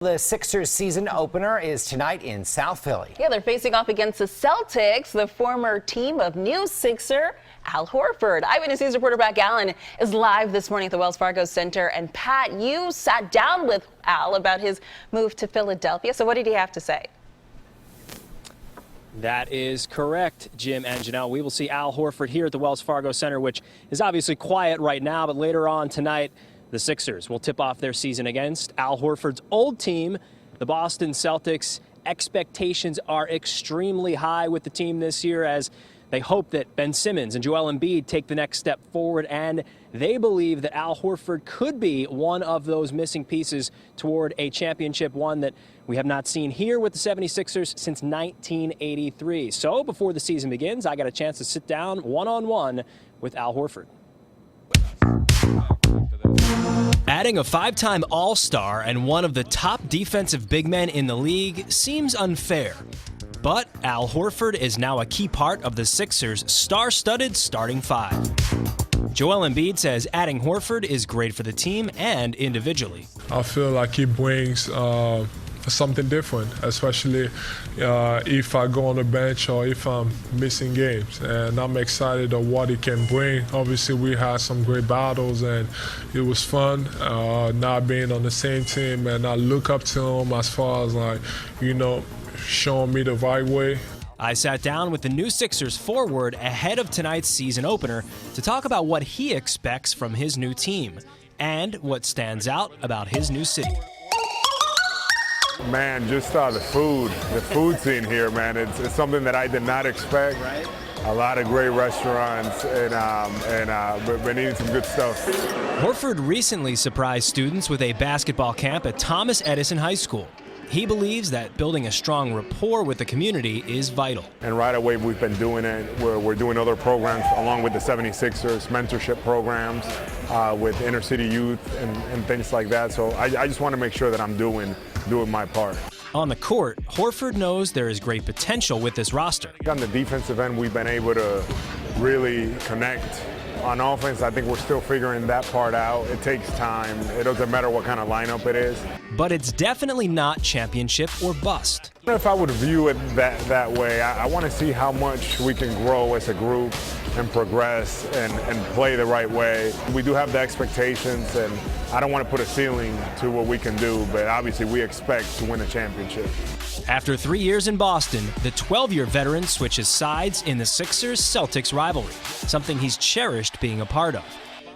The Sixers season opener is tonight in South Philly. Yeah, they're facing off against the Celtics. The former team of new Sixer Al Horford. Eyewitness News reporter Pat Gallen is live this morning at the Wells Fargo Center. And Pat, you sat down with Al about his move to Philadelphia. So what did he have to say? That is correct, Jim and Janelle. We will see Al Horford here at the Wells Fargo Center, which is obviously quiet right now, but later on tonight, the Sixers will tip off their season against Al Horford's old team, the Boston Celtics. Expectations are extremely high with the team this year as they hope that Ben Simmons and Joel Embiid take the next step forward, and they believe that Al Horford could be one of those missing pieces toward a championship, one that we have not seen here with the 76ers since 1983. So before the season begins, I got a chance to sit down one-on-one with Al Horford. Adding a five-time All-Star and one of the top defensive big men in the league seems unfair. But Al Horford is now a key part of the Sixers' star-studded starting five. Joel Embiid says adding Horford is great for the team and individually. I feel like he brings something different, especially if I go on the bench or if I'm missing games. And I'm excited of what he can bring. Obviously, we had some great battles, and it was fun not being on the same team. And I look up to him as far as, like, showing me the right way. I sat down with the new Sixers forward ahead of tonight's season opener to talk about what he expects from his new team and what stands out about his new city. Man, just the food scene here, man. It's something that I did not expect. Right. A lot of great restaurants and been eating some good stuff. Horford recently surprised students with a basketball camp at Thomas Edison High School. He believes that building a strong rapport with the community is vital. And right away we've been doing it. We're doing other programs along with the 76ers, mentorship programs with inner city youth and things like that. So I just want to make sure that I'm doing my part. On the court, Horford knows there is great potential with this roster. On the defensive end, we've been able to really connect. On offense, I think we're still figuring that part out. It takes time. It doesn't matter what kind of lineup it is. But it's definitely not championship or bust. If I would view it that way, I want to see how much we can grow as a group and progress and play the right way. We do have the expectations, and I don't want to put a ceiling to what we can do, but obviously we expect to win a championship. After 3 years in Boston, the 12-year veteran switches sides in the Sixers-Celtics rivalry, something he's cherished being a part of.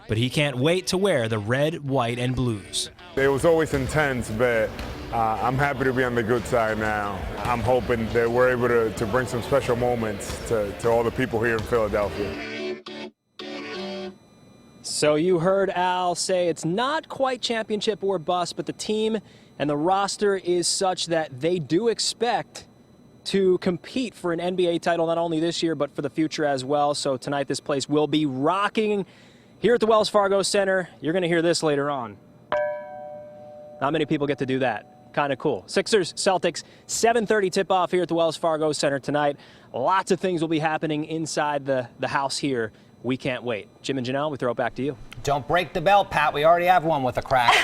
But he can't wait to wear the red, white, and blues. It was always intense, but I'm happy to be on the good side now. I'm hoping that we're able to bring some special moments to all the people here in Philadelphia. So you heard Al say it's not quite championship or bust, but the team and the roster is such that they do expect to compete for an NBA title not only this year but for the future as well. So tonight this place will be rocking here at the Wells Fargo Center. You're going to hear this later on. Not many people get to do that. Kind of cool. Sixers, Celtics, 7:30 tip-off here at the Wells Fargo Center tonight. Lots of things will be happening inside the house here. We can't wait. Jim and Janelle, we throw it back to you. Don't break the bell, Pat. We already have one with a crack.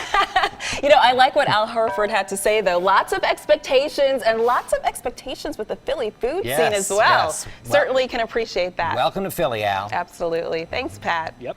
I like what Al Horford had to say, though. Lots of expectations with the Philly food scene as well. Yes. Certainly can appreciate that. Welcome to Philly, Al. Absolutely. Thanks, Pat. Yep.